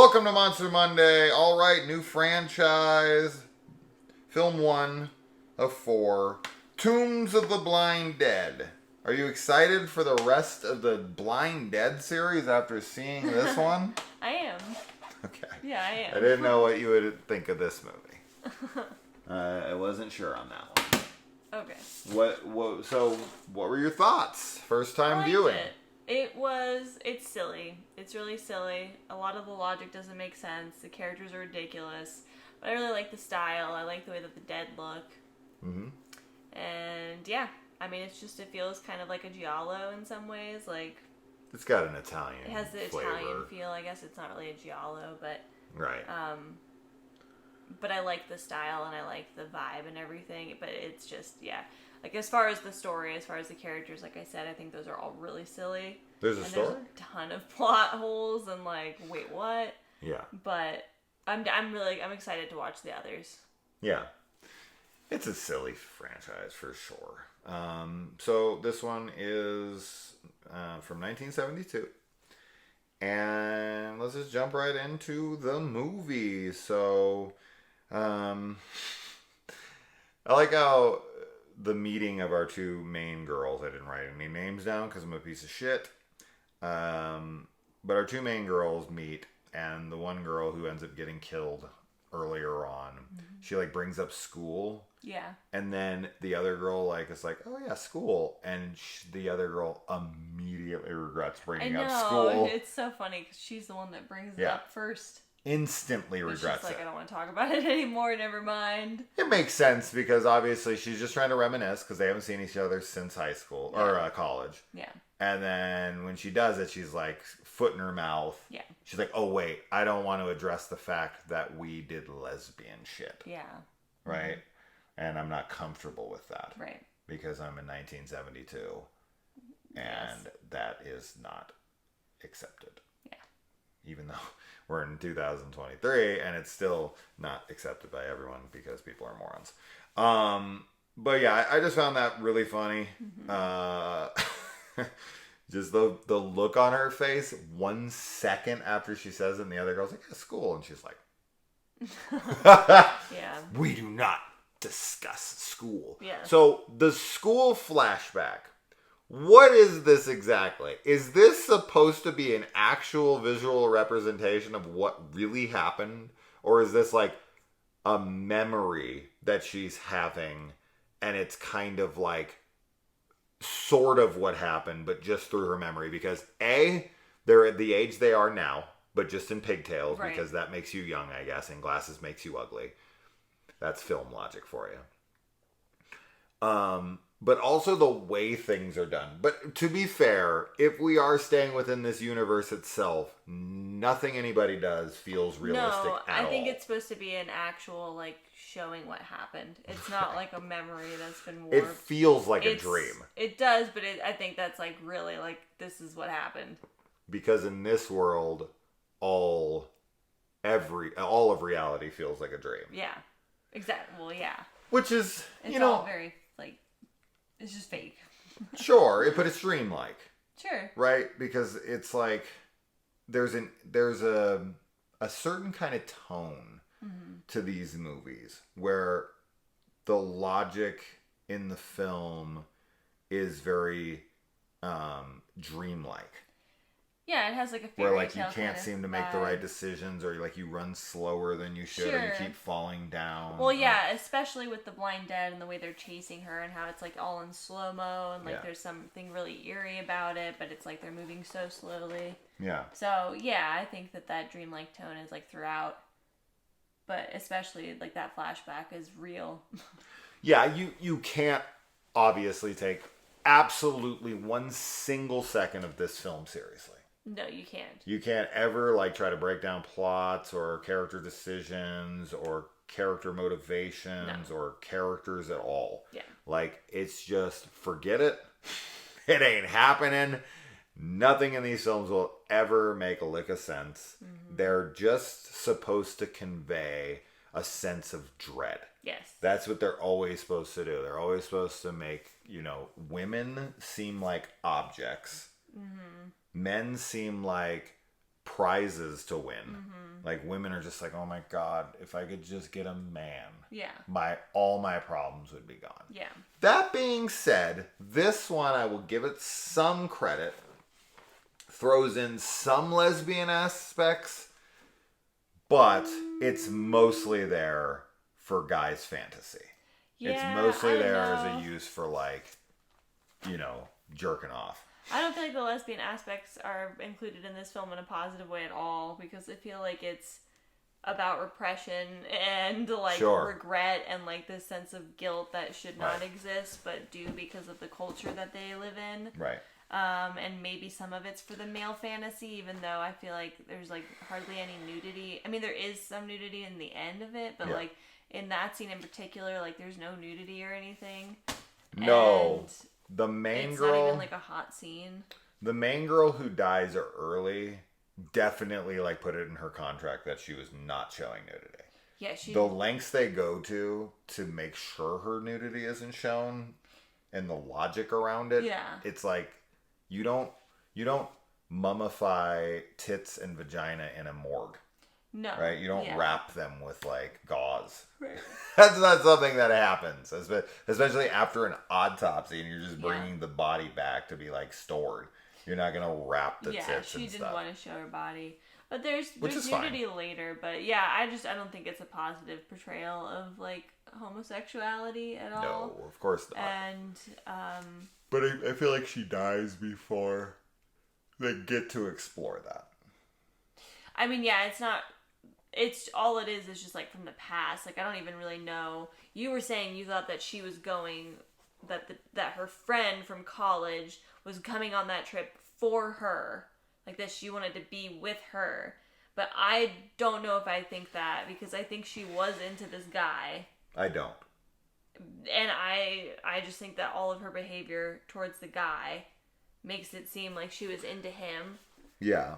Welcome to Monster Monday. All right, new franchise. Film 1 of 4. Tombs of the Blind Dead. Are you excited for the rest of the Blind Dead series after seeing this one? I am. Okay. Yeah, I am. I didn't know what you would think of this movie. I wasn't sure on that one. Okay. So what were your thoughts? First time viewing. It's silly. It's really silly. A lot of the logic doesn't make sense. The characters are ridiculous. But I really like the style. I like the way that the dead look. Mm-hmm. And yeah, I mean, it feels kind of like a giallo in some ways. Like, it's got an Italian it has the flavor. Italian feel. I guess it's not really a giallo, but right. But I like the style and I like the vibe and everything. But it's just, yeah. Like, as far as the story, as far as the characters, like I said, I think those are all really silly. There's a story? There's a ton of plot holes and, like, wait, what? Yeah. But I'm excited to watch the others. Yeah. It's a silly franchise for sure. So this one is from 1972. And let's just jump right into the movie. So, I like how the meeting of our two main girls, I didn't write any names down because I'm a piece of shit. But our two main girls meet, and the one girl who ends up getting killed earlier on, she like brings up school. Yeah. And then the other girl like is like, oh yeah, school. And the other girl immediately regrets bringing up school. It's so funny because she's the one that brings it up first. Instantly regrets she's like, it. I don't want to talk about it anymore, never mind. It makes sense because obviously she's just trying to reminisce because they haven't seen each other since high school or college. Yeah. And then when she does it, she's like foot in her mouth. Yeah. She's like, oh wait, I don't want to address the fact that we did lesbian shit. Yeah. Right? And I'm not comfortable with that. Right. Because I'm in 1972. And that is not accepted. Yeah. Even though we're in 2023 and it's still not accepted by everyone because people are morons. But yeah, I just found that really funny. Just the look on her face 1 second after she says it, and the other girl's like, yeah, school. And she's like, yeah. We do not discuss school. Yeah. So the school flashback. What is this exactly? Is this supposed to be an actual visual representation of what really happened? Or is this like a memory that she's having and it's kind of like sort of what happened, but just through her memory? Because they're at the age they are now, but just in pigtails, because that makes you young, I guess, and glasses makes you ugly. That's film logic for you. But also the way things are done. But to be fair, if we are staying within this universe itself, nothing anybody does feels realistic at all. I think it's supposed to be an actual, like, showing what happened. It's not like a memory that's been warped. It feels like a dream. It does, but I think that's, like, really, like, this is what happened. Because in this world, all of reality feels like a dream. Yeah. Exactly. Well, yeah. Which is, it's all very, like, it's just fake. Sure, but it's dreamlike. Sure. Right? Because it's like there's a certain kind of tone to these movies where the logic in the film is very dreamlike. Yeah, it has like a fairy tale. Where like you can't seem to make the right decisions, or like you run slower than you should, or you keep falling down. Well, yeah, especially with the Blind Dead and the way they're chasing her and how it's like all in slow-mo and like there's something really eerie about it, but it's like they're moving so slowly. Yeah. So, yeah, I think that dreamlike tone is like throughout, but especially like that flashback is real. Yeah, you can't obviously take absolutely one single second of this film seriously. No, you can't. You can't ever like try to break down plots or character decisions or character motivations or characters at all. Yeah. Like, it's just forget it. It ain't happening. Nothing in these films will ever make a lick of sense. They're just supposed to convey a sense of dread. Yes. That's what they're always supposed to do. They're always supposed to make, women seem like objects. Men seem like prizes to win. Like, women are just like, oh my God, if I could just get a man, all my problems would be gone. Yeah. That being said, this one, I will give it some credit. Throws in some lesbian aspects, but it's mostly there for guys' fantasy. Yeah, it's mostly there as a use for, like, jerking off. I don't feel like the lesbian aspects are included in this film in a positive way at all, because I feel like it's about repression and, like, regret and, like, this sense of guilt that should not exist, but do because of the culture that they live in. Right. And maybe some of it's for the male fantasy, even though I feel like there's, like, hardly any nudity. I mean, there is some nudity in the end of it, but, like, in that scene in particular, like, there's no nudity or anything. No. And the main it's girl... It's not even, like, a hot scene. The main girl who dies early definitely, like, put it in her contract that she was not showing nudity. Yeah, the lengths they go to make sure her nudity isn't shown and the logic around it. Yeah. It's like... You don't mummify tits and vagina in a morgue. No. Right? You don't wrap them with, like, gauze. Right. That's not something that happens. Especially after an autopsy and you're just bringing the body back to be, like, stored. You're not going to wrap the tits and stuff. Yeah, she didn't want to show her body. But there's nudity later. But, yeah, I don't think it's a positive portrayal of, like, homosexuality at all. No, of course not. And, But I feel like she dies before they get to explore that. I mean, yeah, it's all it is just, like, from the past. Like, I don't even really know. You were saying you thought that she was going, that her friend from college was coming on that trip for her. Like, that she wanted to be with her. But I don't know if I think that, because I think she was into this guy. I don't. And I just think that all of her behavior towards the guy makes it seem like she was into him. Yeah.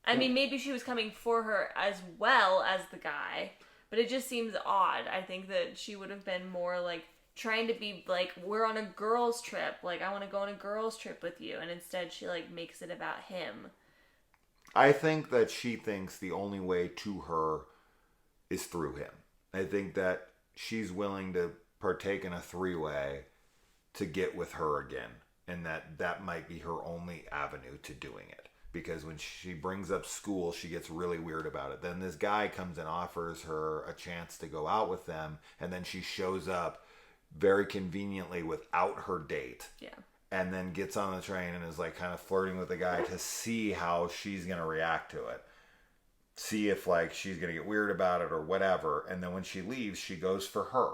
I mean, maybe she was coming for her as well as the guy, but it just seems odd. I think that she would have been more, like, trying to be, like, we're on a girls' trip. Like, I want to go on a girls' trip with you. And instead she, like, makes it about him. I think that she thinks the only way to her is through him. I think that she's willing to partake in a three-way to get with her again, and that might be her only avenue to doing it, because when she brings up school she gets really weird about it. Then this guy comes and offers her a chance to go out with them, and then she shows up very conveniently without her date, and then gets on the train and is, like, kind of flirting with the guy to see how she's gonna react to it, see if, like, she's gonna get weird about it or whatever. And then when she leaves, she goes for her.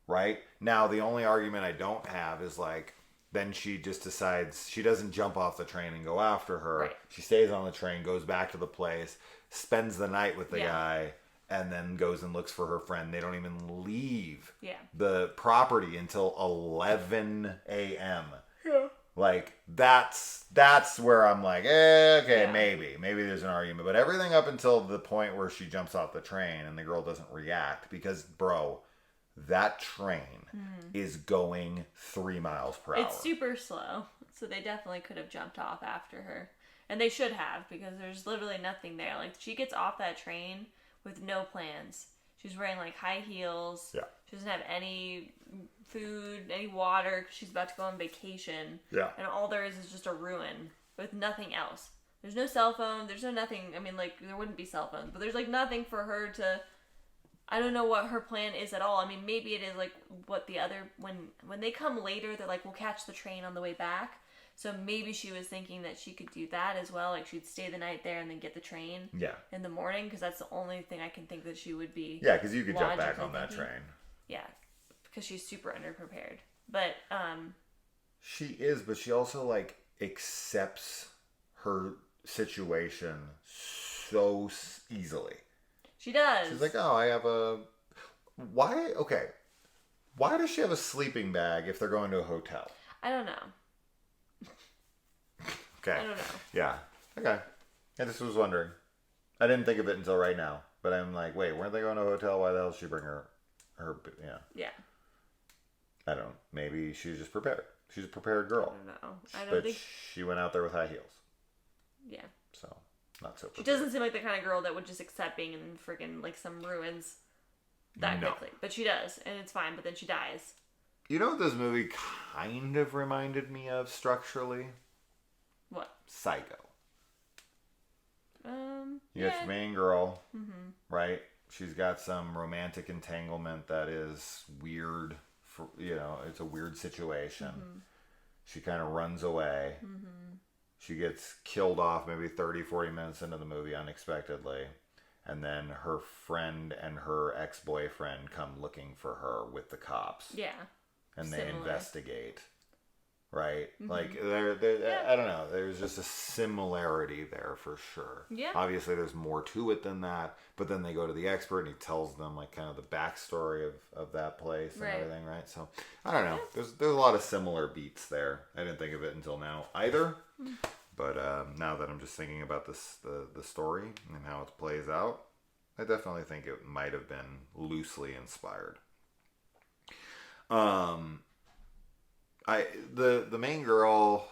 Right? Now, the only argument I don't have is, like, then she just decides she doesn't jump off the train and go after her. Right. She stays on the train, goes back to the place, spends the night with the guy, and then goes and looks for her friend. They don't even leave the property until 11 a.m. Yeah. Like, that's where I'm like, okay, maybe there's an argument. But everything up until the point where she jumps off the train and the girl doesn't react, because, bro... That train is going 3 miles per hour. It's super slow, so they definitely could have jumped off after her. And they should have, because there's literally nothing there. Like, she gets off that train with no plans. She's wearing, like, high heels. Yeah. She doesn't have any food, any water, because she's about to go on vacation. Yeah. And all there is just a ruin with nothing else. There's no cell phone. There's no nothing. I mean, like, there wouldn't be cell phones, but there's, like, nothing for her to... I don't know what her plan is at all. I mean, maybe it is, like, what the other... When they come later, they're like, we'll catch the train on the way back. So maybe she was thinking that she could do that as well. Like, she'd stay the night there and then get the train in the morning. Because that's the only thing I can think that she would be... Yeah, because you could jump back on that train. Yeah, because she's super underprepared. But, She is, but she also, like, accepts her situation so easily. She does. She's like, oh, I have a... Why? Okay. Why does she have a sleeping bag if they're going to a hotel? I don't know. Okay. I don't know. Yeah. Okay. I just was wondering. I didn't think of it until right now. But I'm like, wait, weren't they going to a hotel? Why the hell did she bring her... Yeah. I don't know. Maybe she was just prepared. She's a prepared girl. I don't know. I don't think... she went out there with high heels. Yeah. So, not so She doesn't seem like the kind of girl that would just accept being in friggin' like some ruins that quickly. But she does, and it's fine, but then she dies. You know what this movie kind of reminded me of structurally? What? Psycho. You got yeah. your main girl, right? She's got some romantic entanglement that is weird. For, it's a weird situation. She kind of runs away. She gets killed off maybe 30, 40 minutes into the movie unexpectedly. And then her friend and her ex-boyfriend come looking for her with the cops. Yeah. And they investigate. Right? Like, they're I don't know. There's just a similarity there for sure. Yeah. Obviously, there's more to it than that. But then they go to the expert and he tells them, like, kind of the backstory of that place and everything, right? So, I don't know. Yeah. There's a lot of similar beats there. I didn't think of it until now either. But now that I'm just thinking about the story and how it plays out, I definitely think it might have been loosely inspired. The main girl,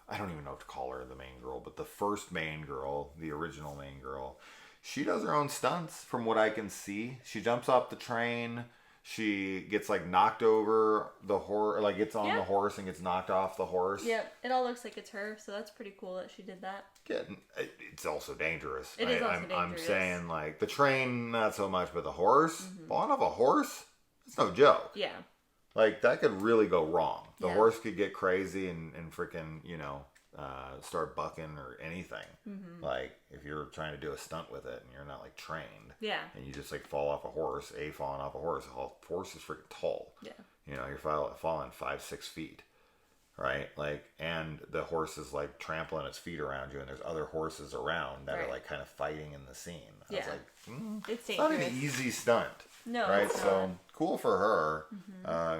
I don't even know what to call her the main girl, but the first main girl, the original main girl, she does her own stunts from what I can see. She jumps off the train. She gets like knocked over the horse, like gets on the horse and gets knocked off the horse. Yep, it all looks like it's her, so that's pretty cool that she did that. Yeah, it's also dangerous. It is also dangerous. I'm saying like the train, not so much, but the horse, falling off a horse, it's no joke. Yeah. Like that could really go wrong. The horse could get crazy and freaking, start bucking or anything. Like if you're trying to do a stunt with it and you're not like trained. Yeah. And you just like fall off a horse, falling off a horse. A horse is freaking tall. Yeah. You're falling 5-6 feet. Right? Like, and the horse is like trampling its feet around you and there's other horses around that are like kind of fighting in the scene. I was like, it's not an easy stunt. No, right? It's so not. Cool for her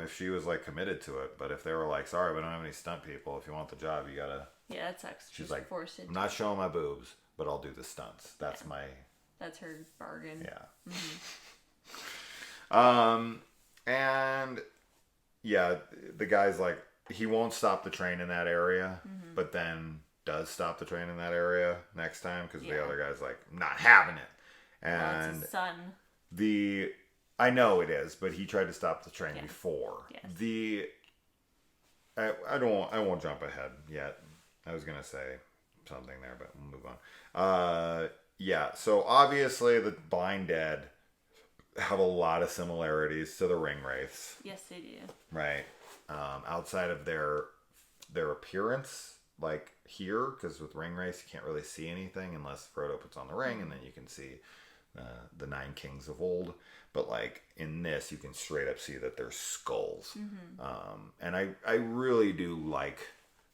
if she was like committed to it. But if they were like, sorry, we don't have any stunt people. If you want the job, you gotta. Yeah, that sucks. She's like, forced into I'm not showing my boobs, but I'll do the stunts. That's my. That's her bargain. Yeah. And yeah, the guy's like, he won't stop the train in that area, but then does stop the train in that area next time because the other guy's like, I'm not having it. And it's his son. I know it is, but he tried to stop the train before. Yes. I won't jump ahead yet. I was gonna say something there, but we'll move on. Yeah. So obviously the Blind Dead have a lot of similarities to the Ring Wraiths. Yes, they do. Right. Outside of their appearance, like here, because with Ring Wraiths you can't really see anything unless Frodo puts on the ring, and then you can see the 9 kings of old. But like in this, you can straight up see that they're skulls. And I really do like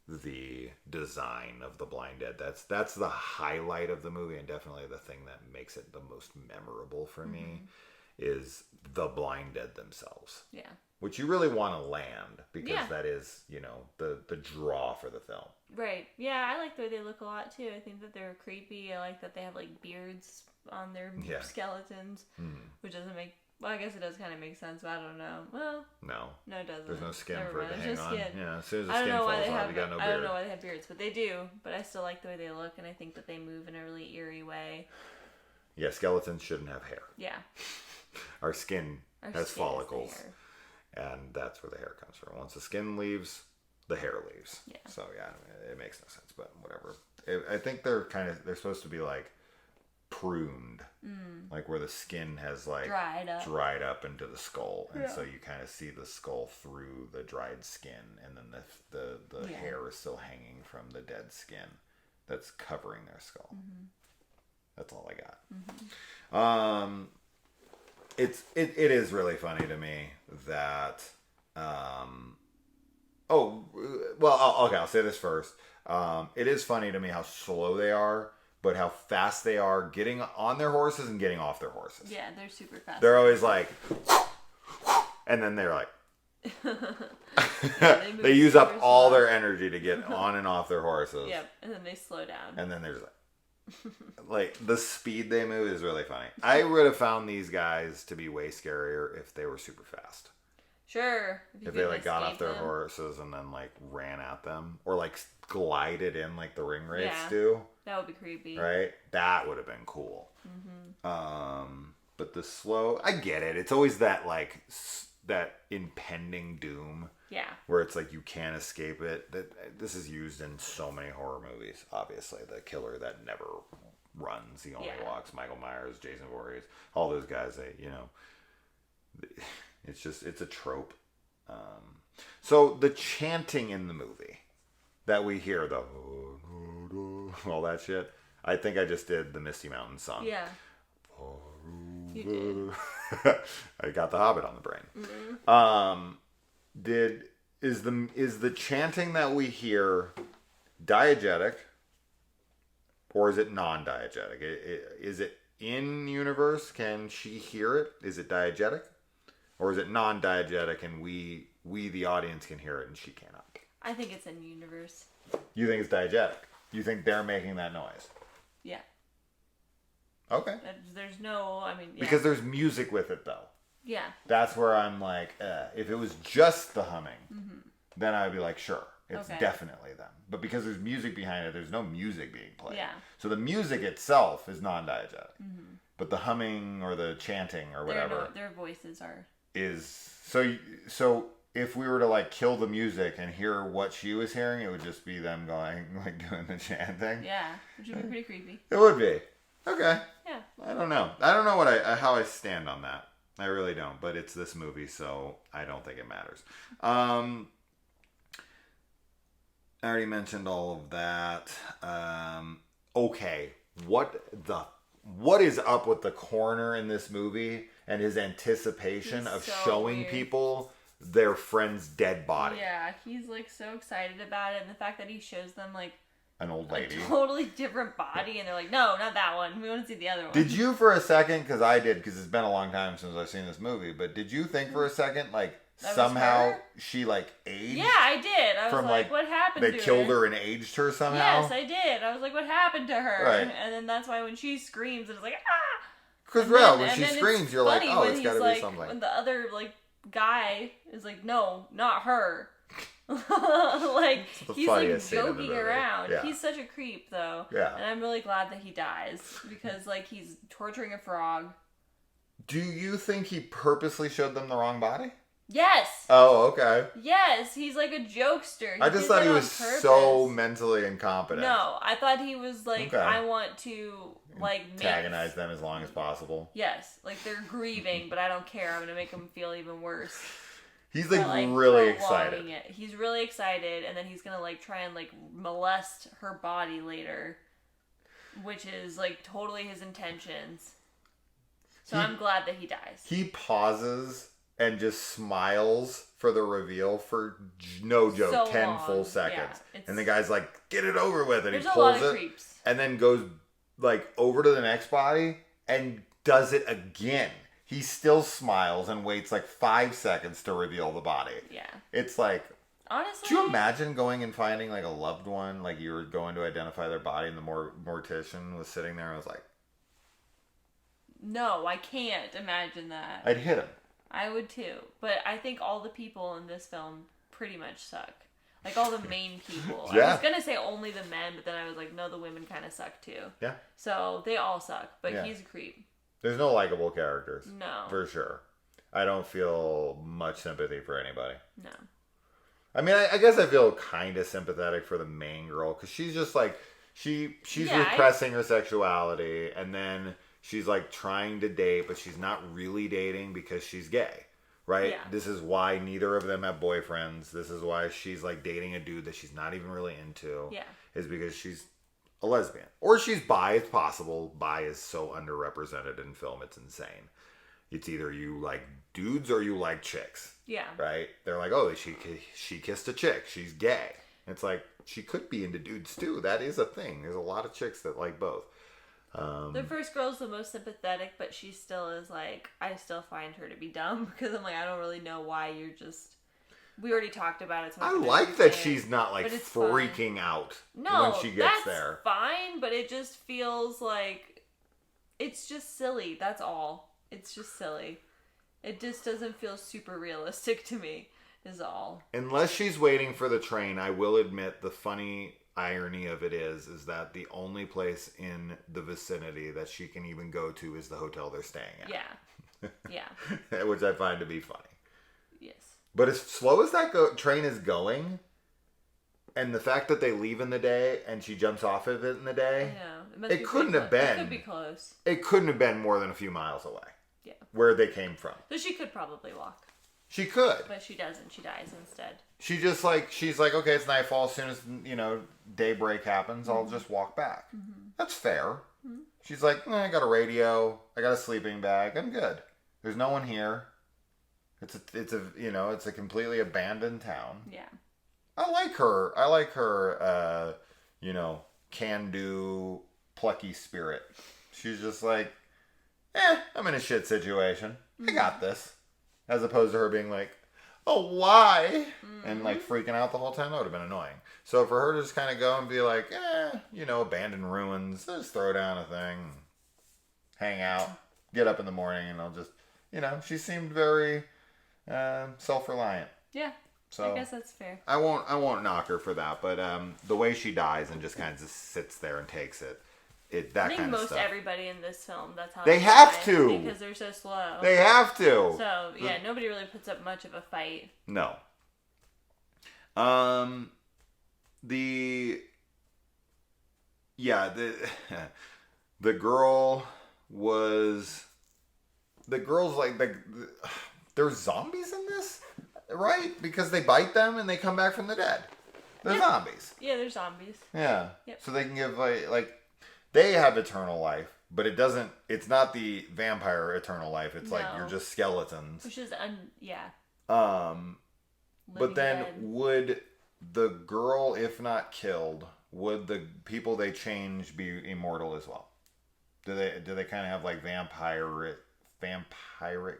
the design of the Blind Dead. That's the highlight of the movie, and definitely the thing that makes it the most memorable for me is the Blind Dead themselves. Yeah. Which you really want to land because that is, the draw for the film. Right. Yeah, I like the way they look a lot too. I think that they're creepy. I like that they have like beards on their skeletons, which doesn't make. Well, I guess it does kind of make sense, but I don't know. Well, no, it doesn't. There's no skin Never for it mind. to hang on. Skin. Yeah, as soon as the skin falls off, you got no beard. I don't know why they have beards, but they do. But I still like the way they look, and I think that they move in a really eerie way. Yeah, skeletons shouldn't have hair. Yeah. Our skin has follicles, and that's where the hair comes from. Once the skin leaves, the hair leaves. Yeah. So yeah, it makes no sense, but whatever. I think they're supposed to be like pruned, like where the skin has like dried up into the skull, and so you kind of see the skull through the dried skin, and then the hair is still hanging from the dead skin that's covering their skull. That's all I got. It is really funny to me that I'll say this first. It is funny to me how slow they are, but how fast they are getting on their horses and getting off their horses. Yeah, they're super fast. They're always like, and then they're like, they use up all their energy to get on and off their horses. Yep, and then they slow down. And then there's like the speed they move is really funny. I would have found these guys to be way scarier if they were super fast. Sure. If they like got off their horses and then like ran at them, or like glided in like the ring wraiths do. That would be creepy, right? That would have been cool. But the slow, I get it. It's always that like that impending doom. Yeah. Where it's like you can't escape it. This is used in so many horror movies. Obviously, the killer that never runs, he only walks. Michael Myers, Jason Voorhees, all those guys. It's a trope. So the chanting in the movie that we hear, all that shit. I think I just did the Misty Mountain song. Yeah. You did. I got the Hobbit on the brain. Is the chanting that we hear diegetic, or is it non-diegetic? Is it in universe? Can she hear it? Is it diegetic, or is it non-diegetic and we the audience can hear it and she cannot? I think it's in universe. You think it's diegetic? You think they're making that noise? Yeah. Okay. There's no, yeah. Because there's music with it, though. Yeah. That's where I'm like, if it was just the humming, then I would be like, sure, it's definitely them. But because there's music behind it, there's no music being played. Yeah. So the music itself is non-diegetic. But the humming or the chanting or whatever. Their voices are. So if we were to like kill the music and hear what she was hearing, it would just be them going, like doing the chanting. Yeah. Which would be pretty creepy. It would be. Okay. Yeah. I don't know how I stand on that. I really don't. But it's this movie, so I don't think it matters. I already mentioned all of that. Okay. What is up with the coroner in this movie and his anticipation of showing people their friend's dead body? Yeah, he's like so excited about it, and the fact that he shows them like an old lady, a totally different body, and they're like, no, not that one. We want to see the other one. Did you for a second? Because I did, because it's been a long time since I've seen this movie. But did you think for a second like that somehow she like aged? Yeah, I did. I was like, what happened to her? They killed her and aged her somehow? Yes, I did. I was like, what happened to her? Right. And then that's why when she screams, it's like, ah! Because when she screams, you're like, oh, it's got to be something. When the other like guy is like, no, not her. Like he's like joking around. Yeah. He's such a creep though. Yeah. And I'm really glad that he dies because like he's torturing a frog. Do you think he purposely showed them the wrong body? Yes. Oh, okay. Yes, he's like a jokester. I just thought he was so mentally incompetent. No, I thought he was like, I want to like antagonize them as long as possible. Yes, like they're grieving, but I don't care. I'm gonna make them feel even worse. He's like really excited. He's really excited, and then he's gonna like try and like molest her body later, which is like totally his intentions. So I'm glad that he dies. He pauses and just smiles for the reveal for no joke, so 10 long. Full seconds. Yeah, and the guy's like, "Get it over with," and he pulls it, creeps. And then goes like over to the next body and does it again. He still smiles and waits like 5 seconds to reveal the body. Yeah. It's like, honestly, do you imagine going and finding like a loved one, like you were going to identify their body and the mortician was sitting there and was like, no, I can't imagine that. I'd hit him. I would too. But I think all the people in this film pretty much suck. Like all the main people. Yeah. I was going to say only the men, but then I was like, no, the women kind of suck too. Yeah. So they all suck, but he's a creep. There's no likable characters. No. For sure. I don't feel much sympathy for anybody. No. I mean, I guess I feel kind of sympathetic for the main girl because she's just like, she's repressing her sexuality, and then she's like trying to date, but she's not really dating because she's gay, right? Yeah. This is why neither of them have boyfriends. This is why she's like dating a dude that she's not even really into. Yeah. Is because she's a lesbian. Or she's bi, it's possible. Bi is so underrepresented in film, it's insane. It's either you like dudes or you like chicks. Yeah. Right? They're like, oh, she kissed a chick. She's gay. It's like, she could be into dudes too. That is a thing. There's a lot of chicks that like both. The first girl's the most sympathetic, but she still is like, I still find her to be dumb because I'm like, I don't really know why you're just... We already talked about it. So I like that she's not like freaking out when she gets there. That's fine, but it just feels like it's just silly. That's all. It's just silly. It just doesn't feel super realistic to me, is all. Unless she's waiting for the train, I will admit the funny irony of it is that the only place in the vicinity that she can even go to is the hotel they're staying at. Yeah. Yeah. Which I find to be funny. Yes. But as slow as that train is going, and the fact that they leave in the day and she jumps off of it in the day, it couldn't have been. It could be close. It couldn't have been more than a few miles away. Yeah. Where they came from. So she could probably walk. She could. But she doesn't. She dies instead. She's like, okay, it's nightfall. As soon as, daybreak happens, I'll just walk back. Mm-hmm. That's fair. Mm-hmm. She's like, I got a radio. I got a sleeping bag. I'm good. There's no one here. It's a completely abandoned town. Yeah. I like her, can-do, plucky spirit. She's just like, I'm in a shit situation. I got this. As opposed to her being like, oh, why? Mm-hmm. And like freaking out the whole time. That would have been annoying. So for her to just kind of go and be like, abandoned ruins, just throw down a thing, hang out, get up in the morning, and I'll just, she seemed very self-reliant. Yeah. So I guess that's fair. I won't knock her for that, but the way she dies and just kind of just sits there and takes it. I think most everybody in this film, that's how they have to, because they're so slow. They have to. So yeah, nobody really puts up much of a fight. No. The girl's like there's zombies in this, right? Because they bite them and they come back from the dead. They're zombies. Yeah, they're zombies. Yeah. Yep. So they can give like they have eternal life, but it's not the vampire eternal life. It's like you're just skeletons. Which is but then would the girl, if not killed, would the people they change be immortal as well? Do they kind of have like vampirism? Vampiric?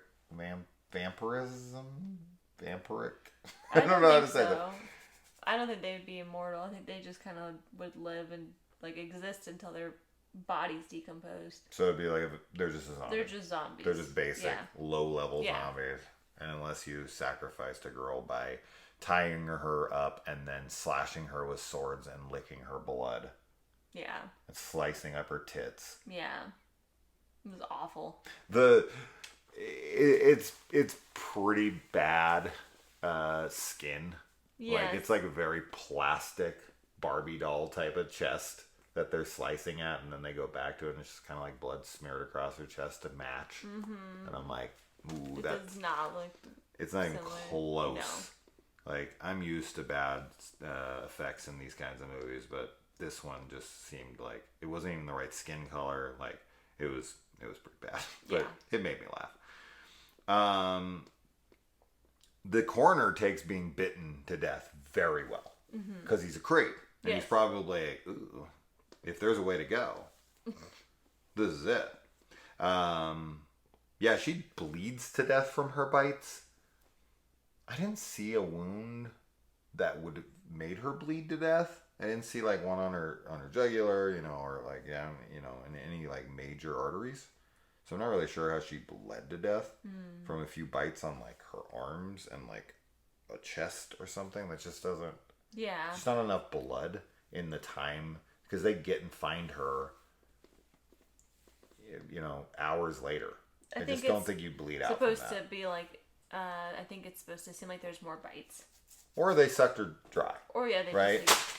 I don't know how to say that. I don't think they would be immortal. I think they just kind of would live and like exist until their bodies decomposed. So it'd be like they're just a zombie. They're just zombies. They're just basic, low-level zombies. And unless you sacrificed a girl by tying her up and then slashing her with swords and licking her blood. Yeah. And slicing up her tits. Yeah. It was awful. It's pretty bad skin. Yeah. Like it's like a very plastic Barbie doll type of chest that they're slicing at, and then they go back to it, and it's just kind of like blood smeared across her chest to match. Mm-hmm. And I'm like, ooh, does not look. It's not even close. No. Like I'm used to bad effects in these kinds of movies, but this one just seemed like it wasn't even the right skin color. Like it was pretty bad, but it made me laugh. The coroner takes being bitten to death very well because he's a creep, and he's probably like, ooh, if there's a way to go, this is it. She bleeds to death from her bites. I didn't see a wound that would have made her bleed to death. I didn't see like one on her jugular, or like in any like major arteries. So I'm not really sure how she bled to death from a few bites on like her arms and like a chest or something. That just doesn't. Yeah. There's not enough blood in the time because they get and find her. Hours later. I just don't think you bleed out. Supposed to be like. I think it's supposed to seem like there's more bites. Or they sucked her dry. Or they right? Just,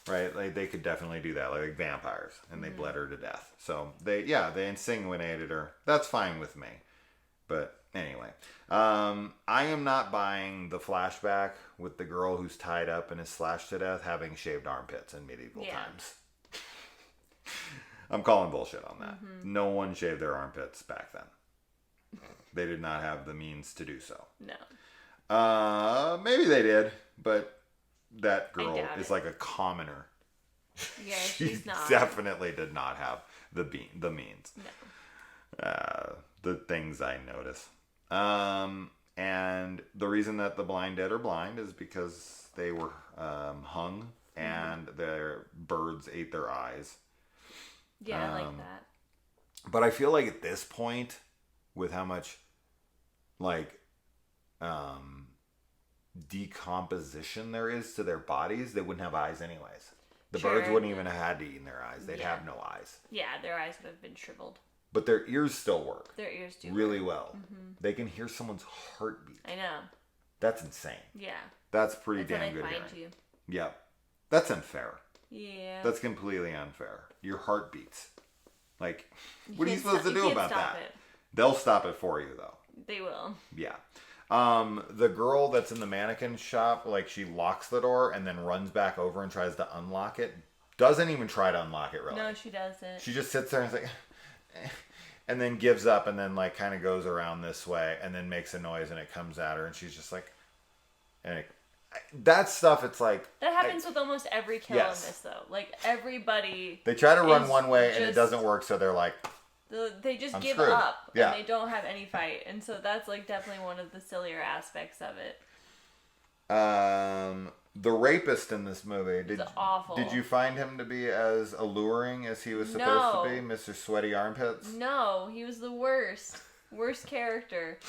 Right, like they could definitely do that, like vampires, and they bled her to death. So they inseminated her. That's fine with me. But anyway, I am not buying the flashback with the girl who's tied up and is slashed to death having shaved armpits in medieval times. I'm calling bullshit on that. Mm-hmm. No one shaved their armpits back then. They did not have the means to do so. No. Maybe they did, but that girl is like a commoner. Yeah, she's not. Definitely did not have the means. No. The things I notice. And the reason that the blind dead are blind is because they were hung and their birds ate their eyes. Yeah, I like that. But I feel like at this point, with how much like decomposition there is to their bodies, they wouldn't have eyes anyways. The birds wouldn't even have had to eat in their eyes. They'd have no eyes. Yeah, their eyes would have been shriveled. But their ears still work. Their ears do really work. well. Mm-hmm. They can hear someone's heartbeat. I know. That's insane. Yeah. That's pretty damn good hearing. Yep. That's unfair. Yeah. That's completely unfair. Your heart beats. Like, what are you supposed to do about that? They'll stop it for you, though. They will. Yeah. The girl that's in the mannequin shop, like, she locks the door and then runs back over and tries to unlock it. Doesn't even try to unlock it, really. No, she doesn't. She just sits there and is like, and then gives up and then, like, kind of goes around this way and then makes a noise and it comes at her and she's just like, that stuff, it's like... That happens with almost every kill in this, though. Like, everybody... They try to run one way and it doesn't work, so they're like... They just give screwed. up, yeah. And they don't have any fight. And so that's, like, definitely one of the sillier aspects of it. The rapist in this movie, It's awful. Did you find him to be as alluring as he was supposed to be? Mr. Sweaty Armpits? No, he was the worst. Worst character.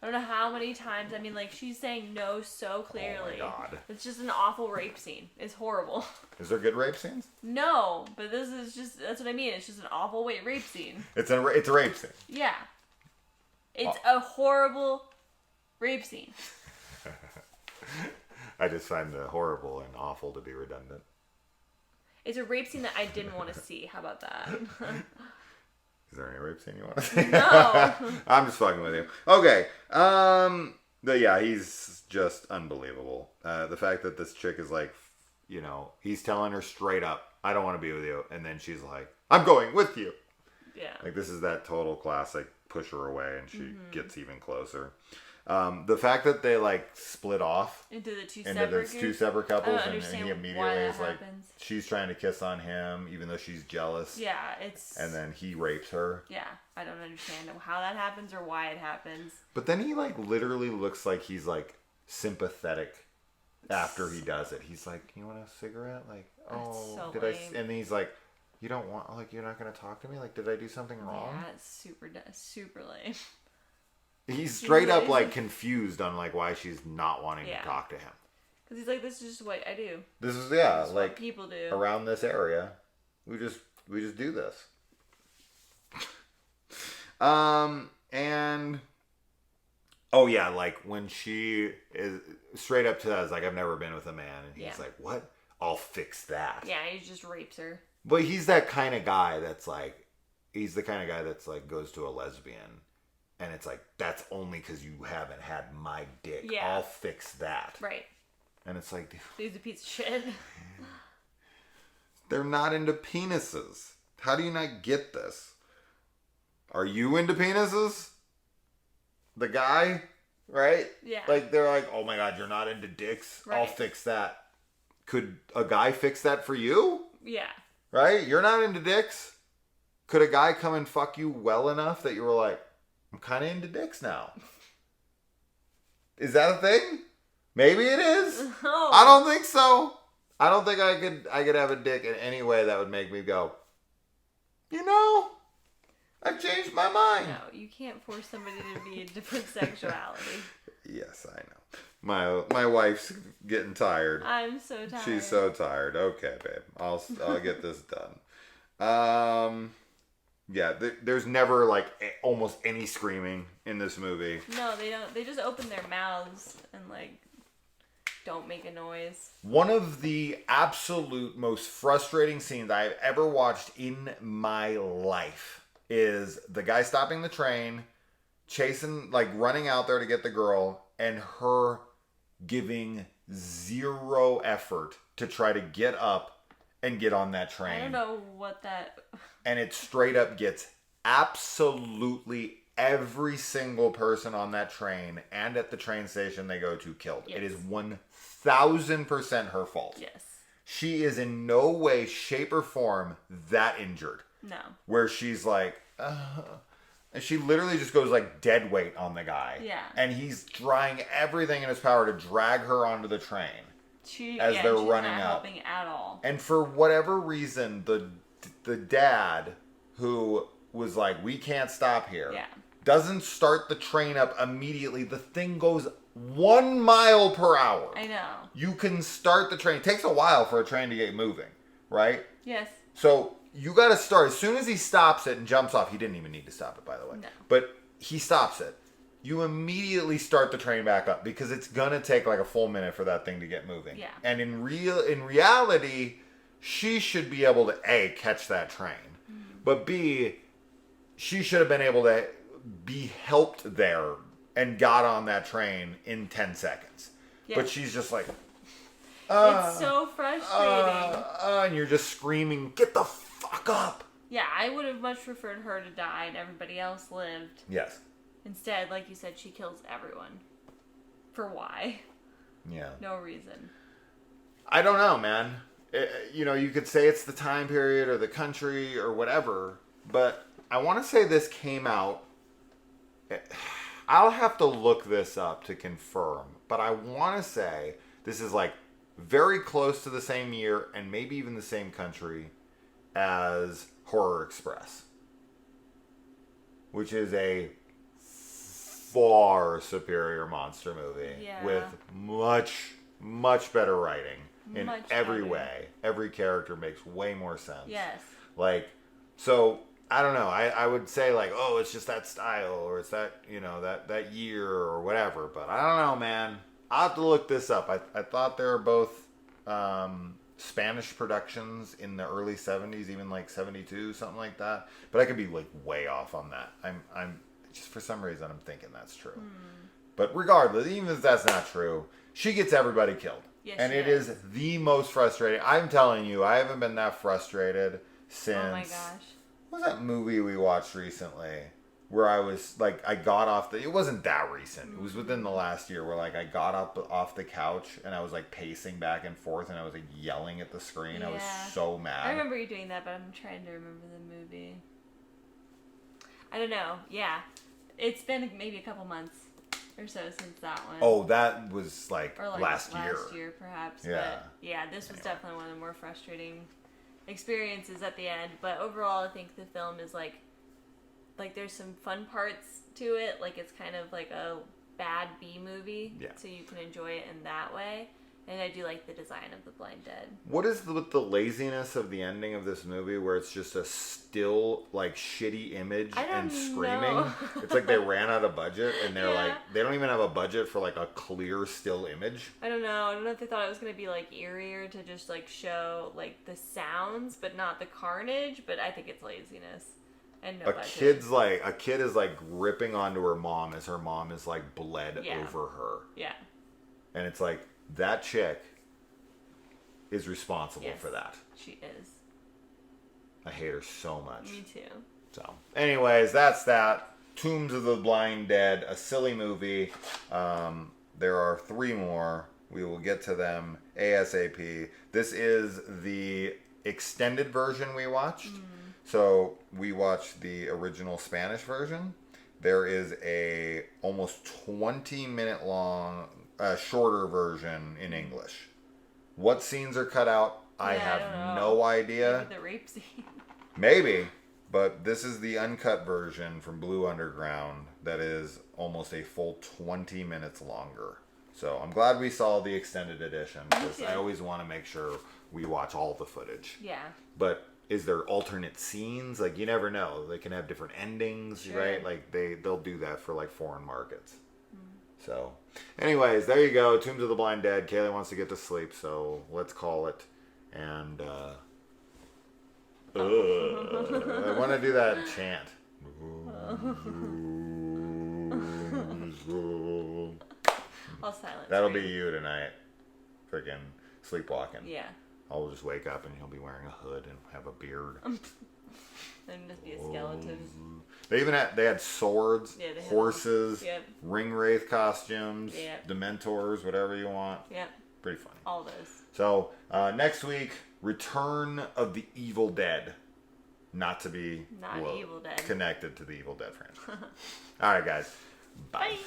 I don't know how many times. I mean, like, she's saying no so clearly. Oh my God. It's just an awful rape scene. It's horrible. Is there good rape scenes? No, but this is just, that's what I mean. It's just an awful rape scene. It's a rape scene. Yeah. It's a horrible rape scene. I just find the horrible and awful to be redundant. It's a rape scene that I didn't want to see. How about that? Is there any rape scene you want to see? No. I'm just fucking with you. Okay. But yeah, he's just unbelievable. The fact that this chick is like, you know, he's telling her straight up, I don't want to be with you. And then she's like, I'm going with you. Yeah. Like, this is that total classic push her away and she gets even closer. The fact that they like split off into the two separate couples, and he why immediately is like, happens. she's trying to kiss on him, even though she's jealous. Yeah, it's. And then he rapes her. Yeah, I don't understand how that happens or why it happens. But then he like literally looks like he's like sympathetic after he does it. He's like, "You want a cigarette?" Like, "Oh, so did lame. I?" And he's like, "You don't want? Like, you're not gonna talk to me? Like, did I do something wrong?" Yeah, it's super lame. He's straight up like confused on like why she's not wanting to talk to him. Because he's like, this is just what I do. This is like what people do around this area. We just do this. And oh yeah, like when she is straight up to that, is like, I've never been with a man, and he's like, what? I'll fix that. Yeah, he just rapes her. But he's that kind of guy that's like, he's the kind of guy that's like goes to a lesbian. And it's like, that's only because you haven't had my dick. Yeah. I'll fix that. Right. And it's like, dude's a piece of shit. They're not into penises. How do you not get this? Are you into penises? The guy? Right? Yeah. Like, they're like, oh my God, you're not into dicks? Right. I'll fix that. Could a guy fix that for you? Yeah. Right? You're not into dicks? Could a guy come and fuck you well enough that you were like, I'm kind of into dicks now? Is that a thing? Maybe it is. No. I don't think so. I don't think I could have a dick in any way that would make me go, you know, I've changed my mind. No, you can't force somebody to be a different sexuality. Yes, I know. My wife's getting tired. I'm so tired. She's so tired. Okay, babe. I'll get this done. Yeah, there's never like almost any screaming in this movie. No, they don't. They just open their mouths and like don't make a noise. One of the absolute most frustrating scenes I've ever watched in my life is the guy stopping the train, chasing, like running out there to get the girl, and her giving zero effort to try to get up and get on that train. I don't know what that... And it straight up gets absolutely every single person on that train and at the train station they go to killed. Yes. It is 1000% her fault. Yes. She is in no way, shape, or form that injured. No. Where she's like, and she literally just goes like dead weight on the guy. Yeah. And he's trying everything in his power to drag her onto the train. She's they're running not up. Helping at all. And for whatever reason, the dad who was like, we can't stop here. Yeah. doesn't start the train up immediately. The thing goes 1 mile per hour. I know. You can start the train. It takes a while for a train to get moving, right? Yes. So you got to start. As soon as he stops it and jumps off, he didn't even need to stop it, by the way. No. But he stops it. You immediately start the train back up because it's going to take like a full minute for that thing to get moving. Yeah. And in reality, she should be able to, A, catch that train. But B, she should have been able to be helped there and got on that train in 10 seconds. Yeah. But she's just like... it's so frustrating. And you're just screaming, get the fuck up. Yeah, I would have much preferred her to die and everybody else lived. Yes. Instead, like you said, she kills everyone. For why? Yeah. No reason. I don't know, man. You could say it's the time period or the country or whatever, but I want to say this came out... I'll have to look this up to confirm, but I want to say this is like very close to the same year and maybe even the same country as Horror Express, which is a far superior monster movie with much, much better writing in every way. Every character makes way more sense. Yes. Like, so I don't know. I would say like, oh, it's just that style or it's that, that year or whatever. But I don't know, man. I'll have to look this up. I thought they were both Spanish productions in the early 70s, even like 72, something like that. But I could be like way off on that. I'm just for some reason I'm thinking that's true. But regardless, even if that's not true, she gets everybody killed. Yes, and it is the most frustrating. I'm telling you, I haven't been that frustrated since... Oh my gosh. What was that movie we watched recently where I was like, I got off it wasn't that recent. It was within the last year where like I got up off the couch and I was like pacing back and forth and I was like yelling at the screen. Yeah. I was so mad. I remember you doing that, but I'm trying to remember the movie. I don't know. Yeah. It's been maybe a couple months or so since that one. Oh, that was like, or like last year. Last year, perhaps. Yeah. But yeah, this was definitely one of the more frustrating experiences at the end. But overall, I think the film is like there's some fun parts to it. Like it's kind of like a bad B movie. Yeah. So you can enjoy it in that way. And I do like the design of the Blind Dead. What is with the laziness of the ending of this movie where it's just a still, like, shitty image and screaming? Know. It's like they ran out of budget and they're like, they don't even have a budget for, like, a clear still image. I don't know. I don't know if they thought it was going to be, like, eerier to just, like, show, like, the sounds, but not the carnage. But I think it's laziness. And no budget. A kid is, like, ripping onto her mom as her mom is, like, bled over her. Yeah. And it's like, that chick is responsible for that. She is. I hate her so much. Me too. So, anyways, that's that. Tombs of the Blind Dead, a silly movie. There are 3 more. We will get to them ASAP. This is the extended version we watched. So, we watched the original Spanish version. There is a almost 20-minute long... shorter version in English. What scenes are cut out, I have no idea. Maybe the rape scene. Maybe, but this is the uncut version from Blue Underground that is almost a full 20 minutes longer. So I'm glad we saw the extended edition because I always want to make sure we watch all the footage. Yeah. But is there alternate scenes? Like, you never know. They can have different endings, right? Like they'll do that for like foreign markets. So, anyways, there you go. Tombs of the Blind Dead. Kaylee wants to get to sleep, so let's call it. And, I want to do that chant. I'll silence. That'll be you tonight. Freaking sleepwalking. Yeah. I'll just wake up and you'll be wearing a hood and have a beard. And just be a skeleton. They had swords, horses, Yep. ring wraith costumes, Yep. Dementors, whatever you want. Yep. Pretty funny. All those. So next week, Return of the Evil Dead. Not to be Evil Dead. connected to the Evil Dead franchise. All right, guys. Bye.